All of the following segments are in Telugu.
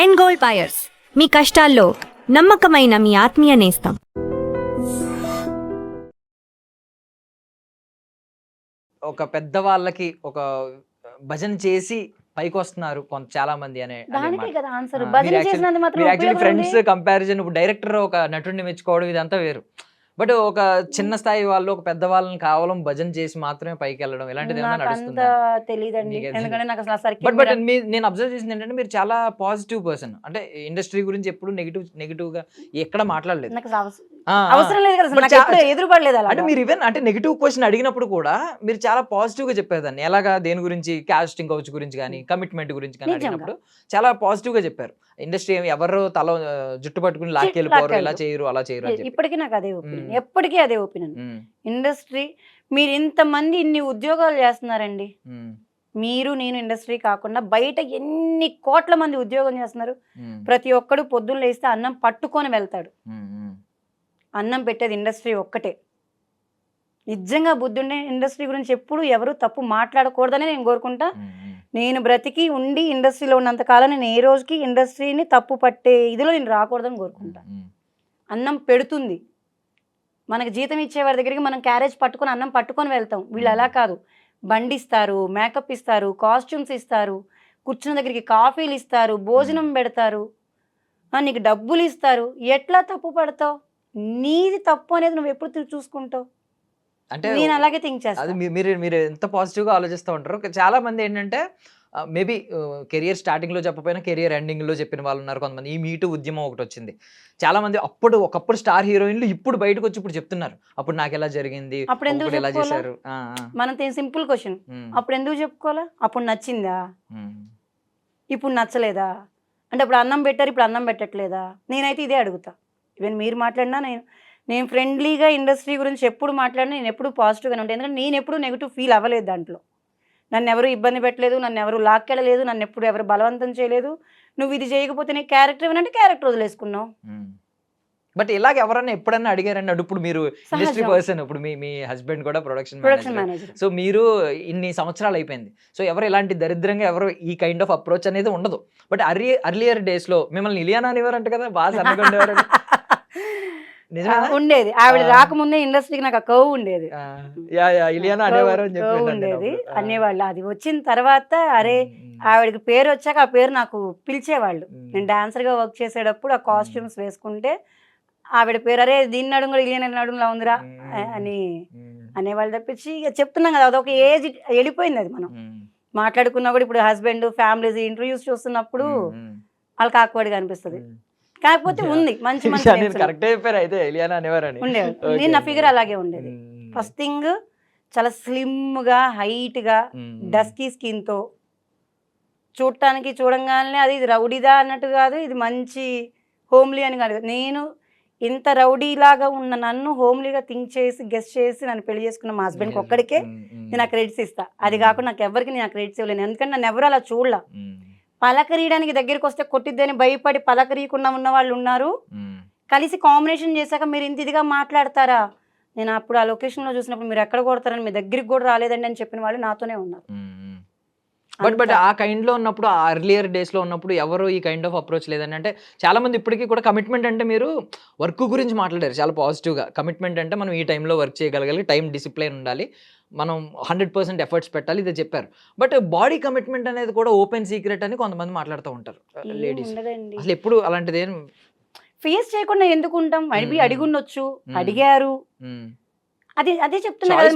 ఎండ్ గోల్డ్ బయర్స్, మీ కష్టాల్లో నమ్మకమైన మీ ఆత్మీయ నేస్తం. ఒక పెద్ద వాళ్ళకి ఒక భజన చేసి పైకి వస్తున్నారు కొంత చాలా మంది అనే దానికే కదా ఆన్సర్. భజన చేసినంత మాత్రం ఉపయోగం ఫ్రెండ్స్ కంపారిజన్. ఇప్పుడు డైరెక్టర్ ఒక నటుడిని మెచ్చుకోవడం ఇదంతా వేరు. బట్ ఒక చిన్న స్థాయి వాళ్ళు ఒక పెద్ద వాళ్ళని కేవలం భజన చేసి మాత్రమే పైకి వెళ్ళడం ఇలాంటిది ఏమైనా నడుస్తుందా? తెలియదండి, ఎందుకంటే నాకు అసలు బట్ నేను అబ్జర్వ్ చేసింది ఏంటంటే మీరు చాలా పాజిటివ్ పర్సన్. అంటే ఇండస్ట్రీ గురించి ఎప్పుడు నెగిటివ్ గా ఎక్కడ మాట్లాడలేదు. నాకు అవసరం లేదు కదా, నాకు ఎప్పుడు ఎదురుపడలేదు అలా. అంటే మీరు ఈవెన్ అంటే నెగిటివ్ క్వశ్చన్ అడిగినప్పుడు కూడా మీరు చాలా పాజిటివ్ గా చెప్పేదాన్ని. ఎలాగా దేని గురించి, కాస్టింగ్ కౌచ్ గురించి కానీ కమిట్మెంట్ గురించి కానీ అడిగినప్పుడు చాలా పాజిటివ్ గా చెప్పారు. ఇండస్ట్రీ ఎవరు తల జుట్టు పట్టుకుని లాక్కెళ్ళిపోరు, ఇలా చేయరు అలా చేయరు అని చెప్పి. ఇప్పటికీ నాకు అదే ఒపీనియన్, ఎప్పటికీ అదే ఒపీనియన్. ఇండస్ట్రీ మీరు ఇంతమంది ఇన్ని ఉద్యోగాలు చేస్తున్నారండి. మీరు నేను ఇండస్ట్రీ కాకుండా బయట ఎన్ని కోట్ల మంది ఉద్యోగం చేస్తున్నారు. ప్రతి ఒక్కడు పొద్దున్న లేస్తే అన్నం పట్టుకొని వెళ్తాడు. అన్నం పెట్టేది ఇండస్ట్రీ ఒక్కటే. నిజంగా బుద్ధుండే ఇండస్ట్రీ గురించి ఎప్పుడు ఎవరు తప్పు మాట్లాడకూడదని నేను కోరుకుంటా. నేను బ్రతికి ఉండి ఇండస్ట్రీలో ఉన్నంత కాలం నేను ఏ రోజుకి ఇండస్ట్రీని తప్పు పట్టే ఇదిలో నేను రాకూడదని కోరుకుంటా. అన్నం పెడుతుంది, మనకు జీతం ఇచ్చేవారి దగ్గరికి మనం క్యారేజ్ పట్టుకొని అన్నం పట్టుకొని వెళ్తాం. వీళ్ళు అలా కాదు, బండి ఇస్తారు, మేకప్ ఇస్తారు, కాస్ట్యూమ్స్ ఇస్తారు, కూర్చున్న దగ్గరికి కాఫీలు ఇస్తారు, భోజనం పెడతారు, నీకు డబ్బులు ఇస్తారు. ఎట్లా తప్పు పడతావు? నీది తప్పు అనేది నువ్వు ఎప్పుడు చూసుకుంటావు? అంటే నేను అలాగే థింక్ చేస్తాను. మీరు ఎంత పాజిటివ్ గా ఆలోచిస్తూ ఉంటారు. చాలా మంది ఏంటంటే మేబీ కెరియర్ స్టార్టింగ్ లో చెప్పపోయినా కెరియర్ ఎండింగ్ లో చెప్పిన వాళ్ళు ఉన్నారు. కొంతమంది ఈ మీటూ ఉద్యమం ఒకటి వచ్చింది. చాలా మంది ఒకప్పుడు స్టార్ హీరోయిన్లు ఇప్పుడు బయటకు వచ్చి ఇప్పుడు చెప్తున్నారు, అప్పుడు నాకు ఎలా జరిగింది, అప్పుడు ఎందుకు ఎలా చేశారు. మనం సింపుల్ క్వశ్చన్, అప్పుడు ఎందుకు చెప్పుకోవాలా? అప్పుడు నచ్చిందా, ఇప్పుడు నచ్చలేదా? అంటే అప్పుడు అన్నం పెట్టారు, ఇప్పుడు అన్నం పెట్టట్లేదా? నేనైతే ఇదే అడుగుతా. ఈవెన్ మీరు మాట్లాడినా నేను ఫ్రెండ్లీగా ఇండస్ట్రీ గురించి ఎప్పుడు మాట్లాడినా నేను ఎప్పుడు పాజిటివ్గానే ఉంటాను. ఎందుకంటే నేను ఎప్పుడు నెగిటివ్ ఫీల్ అవ్వలేదు. దాంట్లో నన్ను ఎవరు ఇబ్బంది పెట్టలేదు, నన్ను ఎవరు లాక్కెళ్ళలేదు, నన్ను ఎప్పుడు ఎవరు బలవంతం చేయలేదు. నువ్వు ఇది చేయకపోతే నీ క్యారెక్టర్ ఏమనంటే క్యారెక్టర్ వదిలేసుకున్నావు. బట్ ఇలాగ ఎవరన్నా ఎప్పుడన్నా అడిగారండి? ఇప్పుడు మీరు ఇండస్ట్రీ పర్సన్, ఇప్పుడు మీ హస్బెండ్ కూడా ప్రొడక్షన్ మేనేజర్. సో మీరు ఇన్ని సంవత్సరాలు అయిపోయింది. సో ఎవరు ఇలాంటి దరిద్రంగా ఎవరు ఈ కైండ్ ఆఫ్ అప్రోచ్ అనేది ఉండదు. బట్ అర్లియర్ డేస్ లో మిమ్మల్ని ఇలియానా అనేవారంట కదా, బాగా సన్నగుండేవారు. ఉండేది, ఆవిడ రాకముందే ఇండస్ట్రీకి నాకు కవ్ ఉండేది, ఉండేది అనేవాళ్ళు. అది వచ్చిన తర్వాత అరే ఆవిడకి పేరు వచ్చాక ఆ పేరు నాకు పిలిచేవాళ్ళు. నేను డాన్సర్గా వర్క్ చేసేటప్పుడు ఆ కాస్ట్యూమ్స్ వేసుకుంటే ఆవిడ పేరు అరే దీన్ని నడుము కూడా ఇలియనా నడుములా ఉందిరా అని అనేవాళ్ళు. తప్పించి ఇక చెప్తున్నాం కదా, అదొక ఏజ్ వెళ్ళిపోయింది. అది మనం మాట్లాడుకున్నా కూడా ఇప్పుడు హస్బెండ్ ఫ్యామిలీస్ ఇంటర్వ్యూస్ చూస్తున్నప్పుడు వాళ్ళకి ఆక్వర్డ్గా అనిపిస్తుంది. కాకపోతే ఉంది మంచి మంచి ఉండేవాడు. నేను నా ఫిగర్ అలాగే ఉండేది. ఫస్ట్ థింగ్ చాలా స్లిమ్గా, హైట్గా, డస్కీ స్కిన్తో, చూడటానికి చూడంగానే అది రౌడీదా అన్నట్టు కాదు, ఇది మంచి హోమ్లీ అని కాదు. నేను ఇంత రౌడీలాగా ఉన్న నన్ను హోమ్లీగా థింక్ చేసి గెస్ట్ చేసి నన్ను పెళ్లి చేసుకున్న మా హస్బెండ్కి ఒక్కడికే నేను ఆ క్రెడిట్స్ ఇస్తా. అది కాకుండా నాకు ఎవరికి నేను ఆ క్రెడిట్స్ ఇవ్వలేను. ఎందుకంటే నన్ను ఎవరు అలా చూడలా. పలకరీయడానికి దగ్గరికి వస్తే కొట్టిద్దని భయపడి పలకరీయకుండా ఉన్న వాళ్ళు ఉన్నారు. కలిసి కాంబినేషన్ చేశాక మీరు ఇంత ఇదిగా మాట్లాడతారా? నేను అప్పుడు ఆ లొకేషన్లో చూసినప్పుడు మీరు ఎక్కడ కొడతారని మీ దగ్గరికి కూడా రాలేదండి అని చెప్పిన వాళ్ళు నాతోనే ఉన్నారు. బట్ ఆ కైండ్ లో ఉన్నప్పుడు, ఆ అర్లియర్ డేస్ లో ఉన్నప్పుడు ఎవరు ఈ కైండ్ ఆఫ్ అప్రోచ్ లేదండి. అంటే చాలా మంది ఇప్పటికీ కూడా కమిట్మెంట్ అంటే మీరు వర్క్ గురించి మాట్లాడారు చాలా పాజిటివ్ గా. కమిట్మెంట్ అంటే మనం ఈ టైంలో వర్క్ చేయగలగాలి, టైం డిసిప్లిన్ ఉండాలి, మనం 100% ఎఫర్ట్స్ పెట్టాలి, ఇదే చెప్పారు. బట్ బాడీ కమిట్మెంట్ అనేది కూడా ఓపెన్ సీక్రెట్ అని కొంతమంది మాట్లాడుతూ ఉంటారు లేడీస్. అసలు ఎప్పుడు అలాంటిది ఏం ఫేస్ చేయకుండా ఎందుకు ఉంటాం? అడిగుండొచ్చు, అడిగారు, అదే చెప్తున్నా కదా,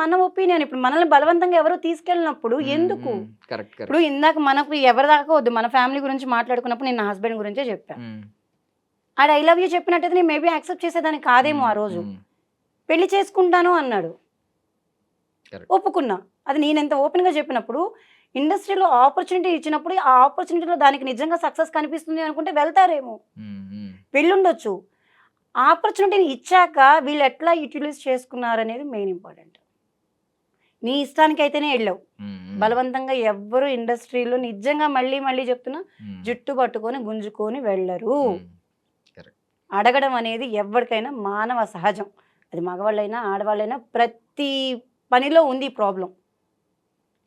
మన ఒపీనియన్. ఇప్పుడు మనల్ని బలవంతంగా ఎవరో తీసుకెళ్ళినప్పుడు ఎందుకు? ఇప్పుడు ఇందాక మనకు ఎవరి దాకా వద్దు, మన ఫ్యామిలీ గురించి మాట్లాడుకున్నప్పుడు నేను నా హస్బెండ్ గురించే చెప్పాను. ఆడ ఐ లవ్ యూ చెప్పినట్టయితే నేను మేబీ యాక్సెప్ట్ చేసేదాన్ని కాదేమో. ఆ రోజు పెళ్లి చేసుకుంటాను అన్నాడు, ఒప్పుకున్నా. అది నేను ఎంత ఓపెన్గా చెప్పినప్పుడు, ఇండస్ట్రీలో ఆపర్చునిటీ ఇచ్చినప్పుడు ఆ ఆపర్చునిటీలో దానికి నిజంగా సక్సెస్ కనిపిస్తుంది అనుకుంటే వెళ్తారేమో, వెళ్ళుండొచ్చు. ఆపర్చునిటీని ఇచ్చాక వీళ్ళు ఎట్లా యూటిలైజ్ చేసుకున్నారనేది మెయిన్ ఇంపార్టెంట్. నీ ఇష్టానికి అయితేనే వెళ్ళావు, బలవంతంగా ఎవ్వరు ఇండస్ట్రీలో నిజంగా మళ్ళీ మళ్ళీ చెప్తున్నా జుట్టు పట్టుకొని గుంజుకొని వెళ్ళరు. అడగడం అనేది ఎవరికైనా మానవ సహజం. అది మగవాళ్ళైనా ఆడవాళ్ళైనా ప్రతి పనిలో ఉంది ఈ ప్రాబ్లం.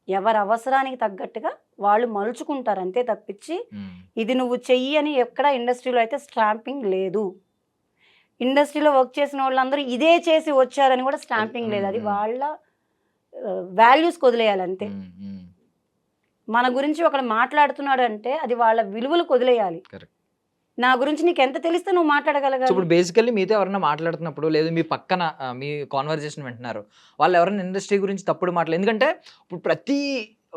ఎవరి అవసరానికి తగ్గట్టుగా వాళ్ళు మలుచుకుంటారు అంతే తప్పించి ఉమ్, ఇది నువ్వు చెయ్యి అని ఎక్కడ ఇండస్ట్రీలో అయితే స్టాంపింగ్ లేదు. ఇండస్ట్రీలో వర్క్ చేసిన వాళ్ళందరూ ఇదే చేసి వచ్చారని కూడా స్టాంపింగ్ లేదు. అది వాళ్ళ వాల్యూస్కి వదిలేయాలి అంతే. ఉమ్, ఉమ్, మన గురించి ఒకడు మాట్లాడుతున్నాడు అంటే అది వాళ్ళ విలువలకు వదిలేయాలి. Correct. నా గురించి నీకు ఎంత తెలిస్తే నువ్వు సో మాట్లాడగలగాలి. ఇప్పుడు బేసికల్లీ మీతో ఎవరైనా మాట్లాడుతున్నప్పుడు లేదు మీ పక్కన మీ కాన్వర్జేషన్ వింటున్నారు వాళ్ళు ఎవరైనా ఇండస్ట్రీ గురించి తప్పుడు మాటలు, ఎందుకంటే ఇప్పుడు ప్రతి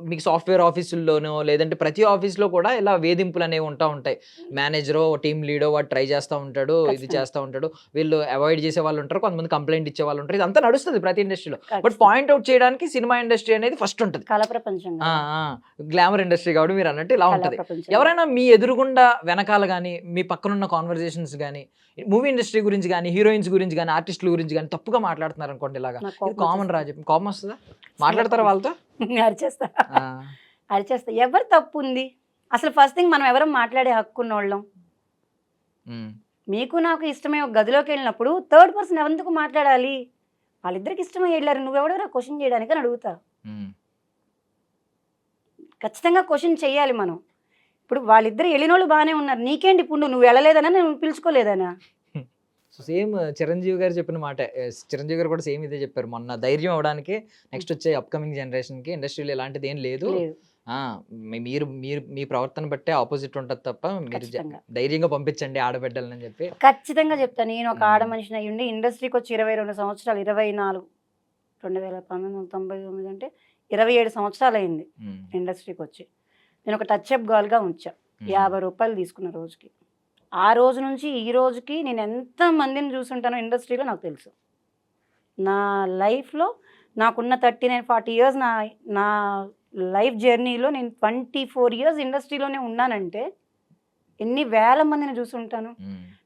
మీకు సాఫ్ట్వేర్ ఆఫీసుల్లోనో లేదంటే ప్రతి ఆఫీస్లో కూడా ఇలా వేధింపులు అనేవి ఉంటాయి. మేనేజరో టీమ్ లీడో వాడు ట్రై చేస్తూ ఉంటాడు, ఇది ఖచ్చితంగా. చేస్తూ ఉంటాడు, వీళ్ళు అవాయిడ్ చేసే వాళ్ళు ఉంటారు, కొంతమంది కంప్లైంట్ ఇచ్చే వాళ్ళు ఉంటారు, ఇదంతా నడుస్తుంది ప్రతి ఇండస్ట్రీలో. బట్ ఖచ్చితంగా. పాయింట్ అవుట్ చేయడానికి సినిమా ఇండస్ట్రీ అనేది ఫస్ట్ ఉంటుంది. కళ ప్రపంచం కదా. గ్లామర్ ఇండస్ట్రీ కాబట్టి మీరు అన్నట్టు ఇలా కళా ఉంటుంది. ప్రపంచం. ఎవరైనా మీ ఎదురుగుండా వెనకాల కానీ మీ పక్కనున్న కాన్వర్జేషన్స్ కానీ మూవీ ఇండస్ట్రీ గురించి కానీ హీరోయిన్స్ గురించి కానీ ఆర్టిస్టుల గురించి కానీ తప్పుగా మాట్లాడుతున్నారు అనుకోండి, ఇలాగా నాకు ఇది కోపం కామన్ రా చెప్పి కోపం వస్తుందా? మాట్లాడతారా వాళ్ళతో? అరిచేస్తా అరిచేస్తా. ఎవరు తప్పు ఉంది అసలు? ఫస్ట్ థింగ్ మనం ఎవరు మాట్లాడే హక్కు ఉన్నోళ్ళం. మీకు నాకు ఇష్టమే ఒక గదిలోకి వెళ్ళినప్పుడు థర్డ్ పర్సన్ ఎవరికి మాట్లాడాలి? వాళ్ళిద్దరికి ఇష్టమై వెళ్ళారు, నువ్వెవడరా క్వశ్చన్ చేయడానికి అని అడుగుతా. ఖచ్చితంగా క్వశ్చన్ చేయాలి మనం. ఇప్పుడు వాళ్ళిద్దరు వెళ్ళినోళ్ళు బాగానే ఉన్నారు, నీకేంటి ఇప్పుడు నువ్వు వెళ్ళలేదనా నేను పిలుచుకోలేదనా? సో సేమ్ చిరంజీవి గారు చెప్పిన మాట, చిరంజీవి గారు కూడా సేమ్ ఇదే చెప్పారు మొన్న, ధైర్యం అవడానికి నెక్స్ట్ వచ్చే అప్కమింగ్ జనరేషన్కి ఇండస్ట్రీలో ఎలాంటిది ఏం లేదు, లేదు. మీరు మీరు మీ ప్రవర్తన బట్టే ఆపోజిట్ ఉంటుంది తప్ప మీరు ఖచ్చితంగా. ధైర్యంగా పంపించండి ఆడబిడ్డలని చెప్పి. ఖచ్చితంగా చెప్తాను. నేను ఒక ఆడ మనిషిని అయ్యుండి ఇండస్ట్రీకి వచ్చి 22 సంవత్సరాలు, 24 1999 అంటే 27 సంవత్సరాలు అయింది ఇండస్ట్రీకి వచ్చి. నేను ఒక టచ్ అప్ గర్ల్గా ఉంచా, 50 రూపాయలు తీసుకున్న రోజుకి. ఆ రోజు నుంచి ఈ రోజుకి నేను ఎంత మందిని చూసుంటానో ఇండస్ట్రీలో నాకు తెలుసు. నా లైఫ్లో నాకున్న 39-40 ఇయర్స్ నా లైఫ్ జర్నీలో నేను 24 ఇయర్స్ ఇండస్ట్రీలోనే ఉన్నానంటే ఎన్ని వేల మందిని చూసుంటాను.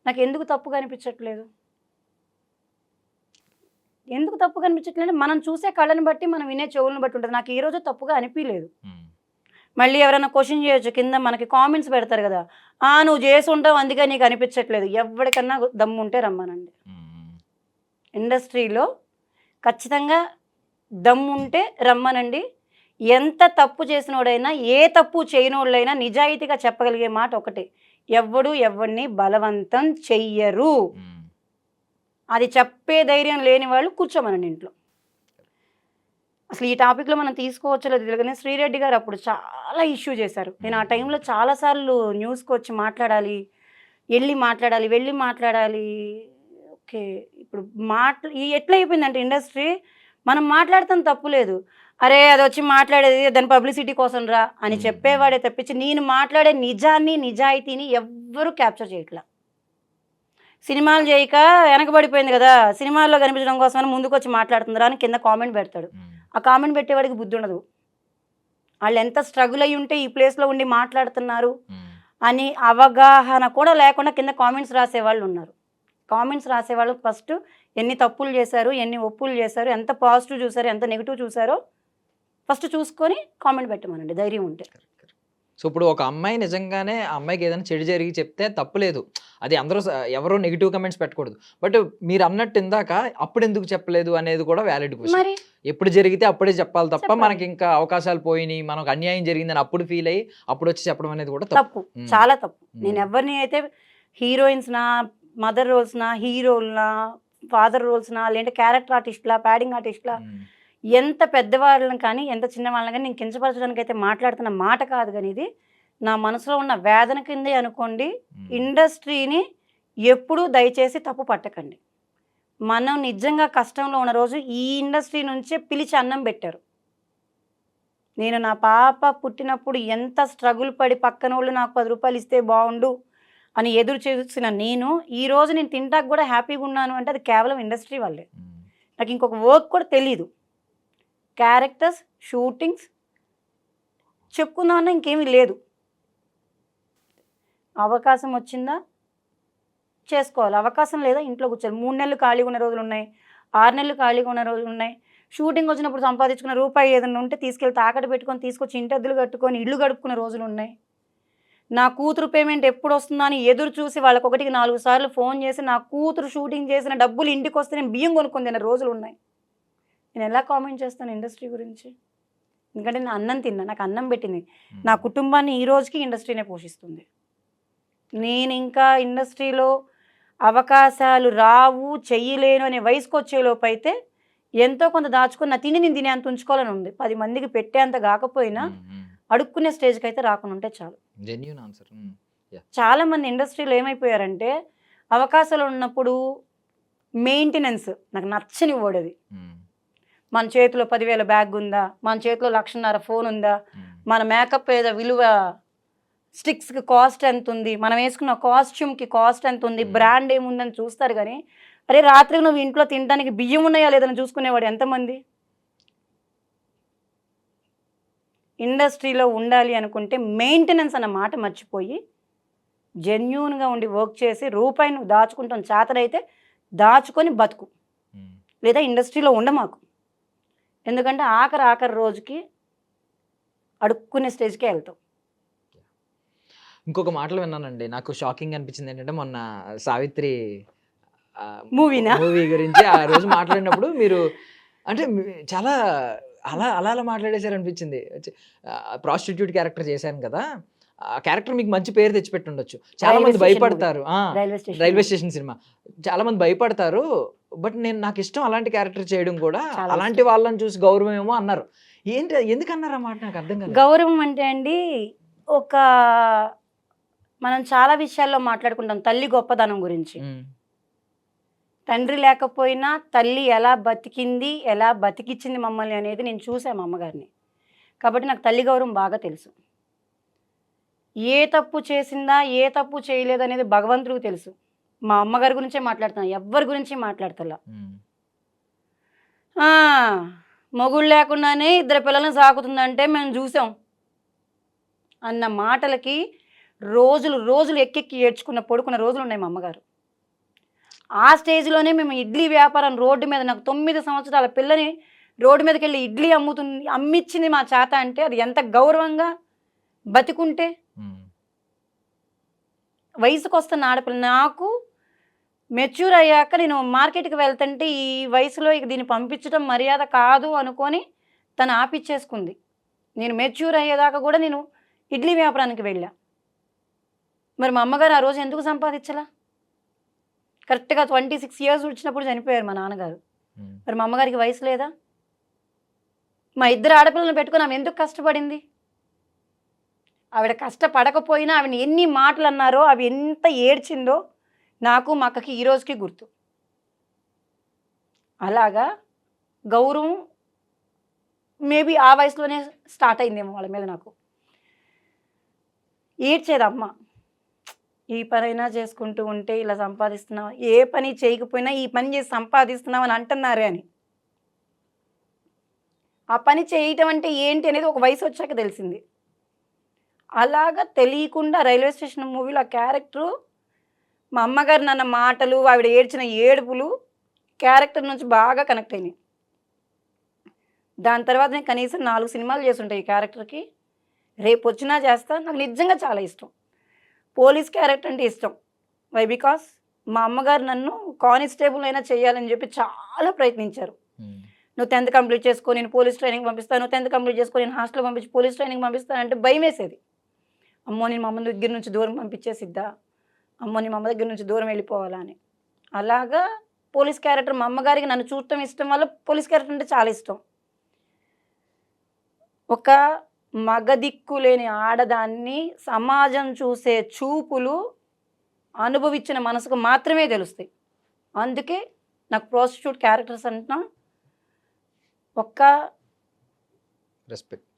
నాకు ఎందుకు తప్పుగా అనిపించట్లేదు? ఎందుకు తప్పుగా అనిపించట్లేదు? మనం చూసే కళ్ళని బట్టి మనం వినే చెవులను బట్టి ఉంటుంది. నాకు ఈ రోజు తప్పుగా అనిపించలేదు. మళ్ళీ ఎవరైనా క్వశ్చన్ చేయొచ్చు, కింద మనకి కామెంట్స్ పెడతారు కదా, నువ్వు చేసి ఉంటావు అందుకే నీకు అనిపించట్లేదు. ఎవరికన్నా దమ్ము ఉంటే రమ్మనండి. ఇండస్ట్రీలో ఖచ్చితంగా దమ్ము ఉంటే రమ్మనండి. ఎంత తప్పు చేసినోడైనా ఏ తప్పు చేయనోళ్ళైనా నిజాయితీగా చెప్పగలిగే మాట ఒకటే, ఎవరిని బలవంతం చెయ్యరు. అది చెప్పే ధైర్యం లేని వాళ్ళు కూర్చోమనండి ఇంట్లో. అసలు ఈ టాపిక్లో మనం తీసుకోవచ్చో లేదు తెలియదు, కానీ శ్రీరెడ్డి గారు అప్పుడు చాలా ఇష్యూ చేశారు. నేను ఆ టైంలో చాలాసార్లు న్యూస్కి వచ్చి మాట్లాడాలి, వెళ్ళి మాట్లాడాలి. ఓకే, ఇప్పుడు ఎట్లా అయిపోయిందంటే ఇండస్ట్రీ, మనం మాట్లాడతాం తప్పులేదు, అరే అది వచ్చి మాట్లాడేది దాని పబ్లిసిటీ కోసం రా అని చెప్పేవాడే తప్పించి నేను మాట్లాడే నిజాయితీని ఎవ్వరూ క్యాప్చర్ చేయట్లా. సినిమాలు చేయక వెనకబడిపోయింది కదా, సినిమాల్లో కనిపించడం కోసం ముందుకు వచ్చి మాట్లాడుతుందిరా అని కింద కామెంట్ పెడతాడు. ఆ కామెంట్ పెట్టేవాడికి బుద్ధి ఉండదు. వాళ్ళు ఎంత స్ట్రగుల్ అయ్యి ఉంటే ఈ ప్లేస్లో ఉండి మాట్లాడుతున్నారు అని అవగాహన కూడా లేకుండా కింద కామెంట్స్ రాసేవాళ్ళు ఉన్నారు. కామెంట్స్ రాసేవాళ్ళు ఫస్ట్ ఎన్ని తప్పులు చేశారు, ఎన్ని ఒప్పులు చేశారు, ఎంత పాజిటివ్ చూసారు, ఎంత నెగిటివ్ చూసారో ఫస్ట్ చూసుకొని కామెంట్ పెట్టమనండి ధైర్యం ఉంటే. సో ఇప్పుడు ఒక అమ్మాయి నిజంగానే ఆ అమ్మాయికి ఏదైనా చెడు జరిగి చెప్తే తప్పులేదు, అది అందరూ ఎవరో నెగిటివ్ కమెంట్స్ పెట్టకూడదు. బట్ మీరు అన్నట్టు ఇందాక అప్పుడు ఎందుకు చెప్పలేదు అనేది కూడా వ్యాలిడ్ క్వశ్చన్. మరి ఎప్పుడు జరిగితే అప్పుడే చెప్పాలి తప్ప చెప్పాలి. మనకి ఇంకా అవకాశాలు పోయినాయి, మనకు అన్యాయం జరిగిందని అప్పుడు ఫీల్ అయ్యి అప్పుడు వచ్చి చెప్పడం అనేది కూడా తప్పు, చాలా తప్పు. నేను ఎవరిని అయితే హీరోయిన్స్నా, మదర్ రోల్స్నా, హీరోల్నా, ఫాదర్ రోల్స్నా, లేదంటే క్యారెక్టర్ ఆర్టిస్ట్లా, ప్యాడింగ్ ఆర్టిస్ట్లా, ఎంత పెద్దవాళ్ళని కానీ ఎంత చిన్న వాళ్ళని కానీ నేను కించపరచడానికి అయితే మాట్లాడుతున్న మాట కాదు. కానీ ఇది నా మనసులో ఉన్న వేదన కిందే అనుకోండి. ఇండస్ట్రీని ఎప్పుడూ దయచేసి తప్పు పట్టకండి. మనం నిజంగా కష్టంలో ఉన్న రోజు ఈ ఇండస్ట్రీ నుంచే పిలిచి అన్నం పెట్టారు. నేను నా పాప పుట్టినప్పుడు ఎంత స్ట్రగుల్ పడి పక్కన వాళ్ళు నాకు 10 రూపాయలు ఇస్తే బాగుండు అని ఎదురు చూసిన ఈరోజు నేను తింటాకు కూడా హ్యాపీగా ఉన్నాను అంటే అది కేవలం ఇండస్ట్రీ వల్లే. నాకు ఇంకొక వర్క్ కూడా తెలీదు. క్యారెక్టర్స్, షూటింగ్స్ చెప్పుకుందామన్నా ఇంకేమీ లేదు. అవకాశం వచ్చిందా చేసుకోవాలి, అవకాశం లేదా ఇంట్లో కూర్చోవాలి. 3 నెలలు ఖాళీగా ఉన్న రోజులు ఉన్నాయి, 6 నెలలు ఖాళీగా ఉన్న రోజులు ఉన్నాయి. షూటింగ్ వచ్చినప్పుడు సంపాదించుకున్న రూపాయి ఏదైనా ఉంటే తీసుకెళ్ళి తాకట్టు పెట్టుకొని తీసుకొచ్చి ఇంటద్దులు కట్టుకొని ఇల్లు గడుపుకున్న రోజులు ఉన్నాయి. నా కూతురు పేమెంట్ ఎప్పుడు వస్తుందా అని ఎదురు చూసి వాళ్ళకి 1-4 సార్లు ఫోన్ చేసి నా కూతురు షూటింగ్ చేసిన డబ్బులు ఇంటికి వస్తే నేను బియ్యం కొనుక్కొని తిన్న రోజులు ఉన్నాయి. నేను ఎలా కామెంట్ చేస్తాను ఇండస్ట్రీ గురించి? ఎందుకంటే నేను అన్నం తిన్నా, నాకు అన్నం పెట్టింది, నా కుటుంబాన్ని ఈ రోజుకి ఇండస్ట్రీనే పోషిస్తుంది. నేను ఇంకా ఇండస్ట్రీలో అవకాశాలు రావు, చెయ్యలేను అనే వయసుకు వచ్చేలోపు అయితే ఎంతో కొంత దాచుకొని నా తిని నేను తినేంత ఉంచుకోవాలని ఉంది. 10 మందికి పెట్టేంత కాకపోయినా అడుక్కునే స్టేజ్కి అయితే రాకుండా ఉంటే చాలు. Genuine answer. చాలామంది ఇండస్ట్రీలో ఏమైపోయారంటే అవకాశాలు ఉన్నప్పుడు మెయింటెనెన్స్ నాకు నచ్చని వర్డ్ అది. మన చేతిలో 10,000 బ్యాగ్ ఉందా, మన చేతిలో 1,50,000 ఫోన్ ఉందా, మన మేకప్ ఏదో విలువ, స్టిక్స్కి కాస్ట్ ఎంత ఉంది, మనం వేసుకున్న కాస్ట్యూమ్కి కాస్ట్ ఎంత ఉంది, బ్రాండ్ ఏముందని చూస్తారు. కానీ అరే రాత్రి నువ్వు ఇంట్లో తినడానికి బియ్యం ఉన్నాయా లేదని చూసుకునేవాడు ఎంతమంది? ఇండస్ట్రీలో ఉండాలి అనుకుంటే మెయింటెనెన్స్ అన్న మాట మర్చిపోయి జెన్యూన్గా ఉండి వర్క్ చేసి రూపాయి నువ్వు దాచుకుంటాం చేతనైతే దాచుకొని బతుకు, లేదా ఇండస్ట్రీలో ఉండమాకు. ఎందుకంటే ఆఖరి రోజుకి అడుక్కునే స్టేజ్కే వెళ్తాం. ఇంకొక మాటలు విన్నానండి, నాకు షాకింగ్ అనిపించింది. ఏంటంటే మొన్న సావిత్రి మూవీ గురించి ఆ రోజు మాట్లాడినప్పుడు మీరు అంటే చాలా అలా అలా అలా మాట్లాడేశారు అనిపించింది. ప్రాస్టిట్యూట్ క్యారెక్టర్ చేశాను కదా, ఆ క్యారెక్టర్ మీకు మంచి పేరు తెచ్చిపెట్టి ఉండొచ్చు. చాలా మంది భయపడతారు. రైల్వే స్టేషన్ సినిమా చాలా మంది భయపడతారు. బట్ నాకు ఇష్టం అలాంటి క్యారెక్టర్ చేయడం కూడా. అలాంటి వాళ్ళని చూసి గౌరవం ఏమో అన్నారు. ఏంటి, ఎందుకు అన్నారు ఆ మాట? నాకు అర్థం కాదు. గౌరవం అంటే అండి, ఒక మనం చాలా విషయాల్లో మాట్లాడుకుంటాం తల్లి గొప్పదనం గురించి. తండ్రి లేకపోయినా తల్లి ఎలా బతికింది, ఎలా బతికిచ్చింది మమ్మల్ని అనేది నేను చూసాను మా అమ్మగారిని. కాబట్టి నాకు తల్లి గౌరవం బాగా తెలుసు. ఏ తప్పు చేసిందా, ఏ తప్పు చేయలేదు అనేది భగవంతుడికి తెలుసు. మా అమ్మగారి గురించే మాట్లాడుతున్నా, ఎవ్వరి గురించి మాట్లాడతలా. మొగుడు లేకుండానే 2 పిల్లలను సాకుతుందంటే మేము చూసాం అన్న మాటలకి రోజులు ఎక్కెక్కి ఏడ్చుకున్న పడుకున్న రోజులు ఉన్నాయి మా అమ్మగారు. ఆ స్టేజ్లోనే మేము ఇడ్లీ వ్యాపారం రోడ్డు మీద, నాకు 9 సంవత్సరాల పిల్లని రోడ్డు మీదకి వెళ్ళి ఇడ్లీ అమ్మిచ్చింది మా చేత అంటే అది ఎంత గౌరవంగా బతికుంటే. వయసుకు వస్తున్న ఆడపిల్ల, నాకు మెచ్యూర్ అయ్యాక నేను మార్కెట్కి వెళ్తుంటే ఈ వయసులో ఇక దీన్ని పంపించడం మర్యాద కాదు అనుకొని తను ఆపిచ్చేసుకుంది. నేను మెచ్యూర్ అయ్యేదాకా కూడా నేను ఇడ్లీ వ్యాపారానికి వెళ్ళా. మరి మా అమ్మగారు ఆ రోజు ఎందుకు సంపాదించలా? కరెక్ట్గా 26 ఇయర్స్ వచ్చినప్పుడు చనిపోయారు మా నాన్నగారు. మరి మా అమ్మగారికి వయసు లేదా? మా 2 ఆడపిల్లలను పెట్టుకొని ఆమె ఎందుకు కష్టపడింది? ఆవిడ కష్టపడకపోయినా ఆవిడ ఎన్ని మాటలు అన్నారో, అవి ఎంత ఏడ్చిందో నాకు మా అక్కకి ఈ రోజుకి గుర్తు. అలాగా గౌరవం మేబీ ఆ వయసులోనే స్టార్ట్ అయిందేమో వాళ్ళ మీద నాకు. ఏడ్చేదమ్మ, ఈ పనైనా చేసుకుంటూ ఉంటే ఇలా సంపాదిస్తున్నావు, ఏ పని చేయకపోయినా ఈ పని చేసి సంపాదిస్తున్నావు అని అంటున్నారే అని. ఆ పని చేయటం అంటే ఏంటి అనేది ఒక వయసు వచ్చాక తెలిసింది. అలాగా తెలియకుండా రైల్వే స్టేషన్ మూవీలో ఆ క్యారెక్టరు, మా అమ్మగారు నన్న మాటలు, ఆవిడ ఏడ్చిన ఏడుపులు క్యారెక్టర్ నుంచి బాగా కనెక్ట్ అయినాయి. దాని తర్వాత నేను కనీసం 4 సినిమాలు చేస్తుంటాయి ఈ క్యారెక్టర్కి. రేపు వచ్చినా చేస్తా. నాకు నిజంగా చాలా ఇష్టం. పోలీస్ క్యారెక్టర్ అంటే ఇష్టం. వై? బికాస్ మా అమ్మగారు నన్ను కానిస్టేబుల్ అయినా చేయాలని చెప్పి చాలా ప్రయత్నించారు. నువ్వు 10th కంప్లీట్ చేసుకో, నేను పోలీస్ ట్రైనింగ్ పంపిస్తాను, నువ్వు 10th కంప్లీట్ చేసుకో, నేను హాస్టల్ పంపించి పోలీస్ ట్రైనింగ్ పంపిస్తానంటే భయం వేసేది. అమ్మో నేను మా అమ్మ దగ్గర నుంచి దూరం పంపించేసిద్దా, అమ్మో నేను మా అమ్మ దగ్గర నుంచి దూరం వెళ్ళిపోవాలా అని. అలాగా పోలీస్ క్యారెక్టర్ మా అమ్మగారికి నన్ను చూడటం ఇష్టం వల్ల పోలీస్ క్యారెక్టర్ అంటే చాలా ఇష్టం. ఒక మగదిక్కు లేని ఆడదాన్ని సమాజం చూసే చూపులు అనుభవించిన మనసుకు మాత్రమే తెలుస్తాయి. అందుకే నాకు ప్రాస్టిట్యూట్ క్యారెక్టర్స్ అంటున్నా ఒక్క రెస్పెక్ట్.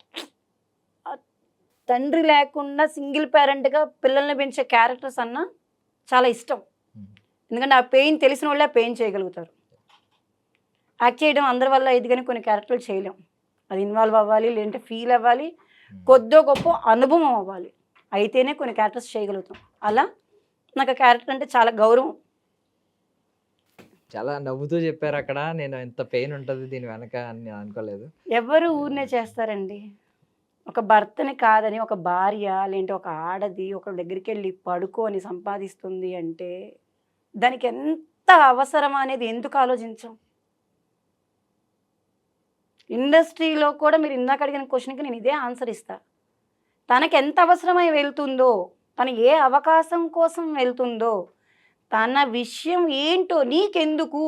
తండ్రి లేకుండా సింగిల్ పేరెంట్గా పిల్లల్ని పెంచే క్యారెక్టర్స్ అన్నా చాలా ఇష్టం. ఎందుకంటే ఆ పెయిన్ తెలిసిన వాళ్ళే పెయిన్ చేయగలుగుతారు. యాక్ట్ చేయడం అందరి వల్ల ఇది, కానీ కొన్ని క్యారెక్టర్లు చేయలేం. అది ఇన్వాల్వ్ అవ్వాలి, లేదంటే ఫీల్ అవ్వాలి, కొద్దో గొప్ప అనుభవం అవ్వాలి, అయితేనే కొన్ని క్యారెక్టర్స్ చేయగలుగుతాం. అలా నాకు ఆ క్యారెక్టర్ అంటే చాలా గౌరవం. చాలా నవ్వుతూ చెప్పారు అక్కడ. నేను ఎంత పెయిన్ ఉంటుంది దీని వెనక అని నేను అనుకోలేదు. ఎవరు ఊరినే చేస్తారండి? ఒక భర్తని కాదని ఒక భార్య లేదంటే ఒక ఆడది ఒక దగ్గరికి వెళ్ళి పడుకొని సంపాదిస్తుంది అంటే దానికి ఎంత అవసరం అనేది ఎందుకు ఆలోచించాం? ఇండస్ట్రీలో కూడా మీరు ఇందాక అడిగిన క్వశ్చన్కి నేను ఇదే ఆన్సర్ ఇస్తా. తనకి ఎంత అవసరమై వెళ్తుందో, తను ఏ అవకాశం కోసం వెళ్తుందో, తన విషయం ఏంటో నీకెందుకు?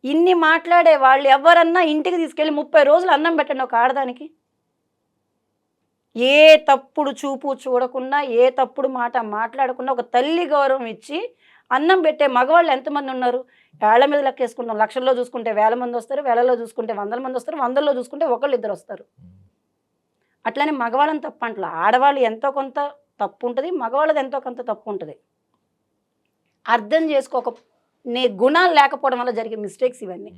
ఇన్ని మాట్లాడే వాళ్ళు ఎవరన్నా ఇంటికి తీసుకెళ్ళి 30 రోజులు అన్నం పెట్టండి ఒక ఆడదానికి. ఏ తప్పుడు చూపు చూడకుండా, ఏ తప్పుడు మాట మాట్లాడకుండా ఒక తల్లి గౌరవం ఇచ్చి అన్నం పెట్టే మగవాళ్ళు ఎంతమంది ఉన్నారు? వేళ్ల మీద లెక్కేసుకుంటాం. లక్షల్లో చూసుకుంటే 1000 మంది వస్తారు, వేలలో చూసుకుంటే 100 మంది వస్తారు, 100లో చూసుకుంటే ఒకళ్ళు ఇద్దరు వస్తారు. అట్లనే మగవాళ్ళని తప్పు అంటలా. ఆడవాళ్ళు ఎంతో కొంత తప్పు ఉంటుంది, మగవాళ్ళది ఎంతో కొంత తప్పు ఉంటుంది. అర్థం చేసుకోక గుణాలు లేకపోవడం వల్ల జరిగే మిస్టేక్స్ ఇవన్నీ.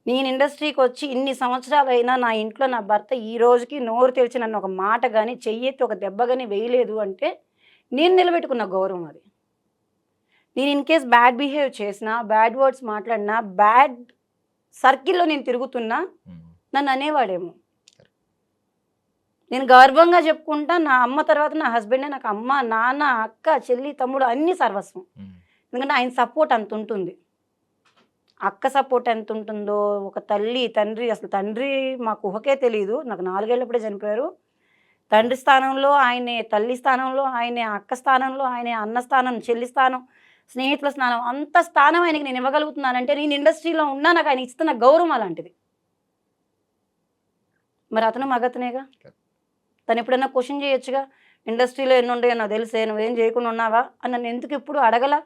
నేను ఇండస్ట్రీకి వచ్చి ఇన్ని సంవత్సరాలు అయినా నా ఇంట్లో నా భర్త ఈ రోజుకి నోరు తెరిచి నన్ను ఒక మాట కానీ చెయ్యెత్తి ఒక దెబ్బ కానీ వేయలేదు అంటే నేను నిలబెట్టుకున్న గౌరవం అది. నేను ఇన్ కేస్ బ్యాడ్ బిహేవ్ చేసినా, బ్యాడ్ వర్డ్స్ మాట్లాడినా, బ్యాడ్ సర్కిల్లో నేను తిరుగుతున్నా నన్ను అనేవాడేమో. నేను గర్వంగా చెప్పుకుంటా, నా అమ్మ తర్వాత నా హస్బెండే నాకు అమ్మ, నాన్న, అక్క, చెల్లి, తమ్ముడు అన్నీ సర్వస్వం. ఎందుకంటే ఆయన సపోర్ట్ అంత ఉంటుంది. అక్క సపోర్ట్ ఎంత ఉంటుందో, ఒక తల్లి తండ్రి, అసలు తండ్రి మాకు ఊహకే తెలియదు. నాకు 4 ఏళ్ళప్పుడే చనిపోయారు. తండ్రి స్థానంలో ఆయనే, తల్లి స్థానంలో ఆయనే, అక్క స్థానంలో ఆయనే, అన్న స్థానం, చెల్లి స్థానం, స్నేహితుల స్థానం, అంత స్థానం ఆయనకి నేను ఇవ్వగలుగుతున్నానంటే నేను ఇండస్ట్రీలో ఉన్నా నాకు ఆయన ఇస్తున్న గౌరవం అలాంటిది. మరి అతను మగతనేగా. తను ఎప్పుడైనా క్వశ్చన్ చేయొచ్చుగా, ఇండస్ట్రీలో ఎన్ని ఉండయో నాకు తెలిసే, నువ్వేం చేయకుండా ఉన్నావా అని నన్ను ఎందుకు ఎప్పుడు అడగలా?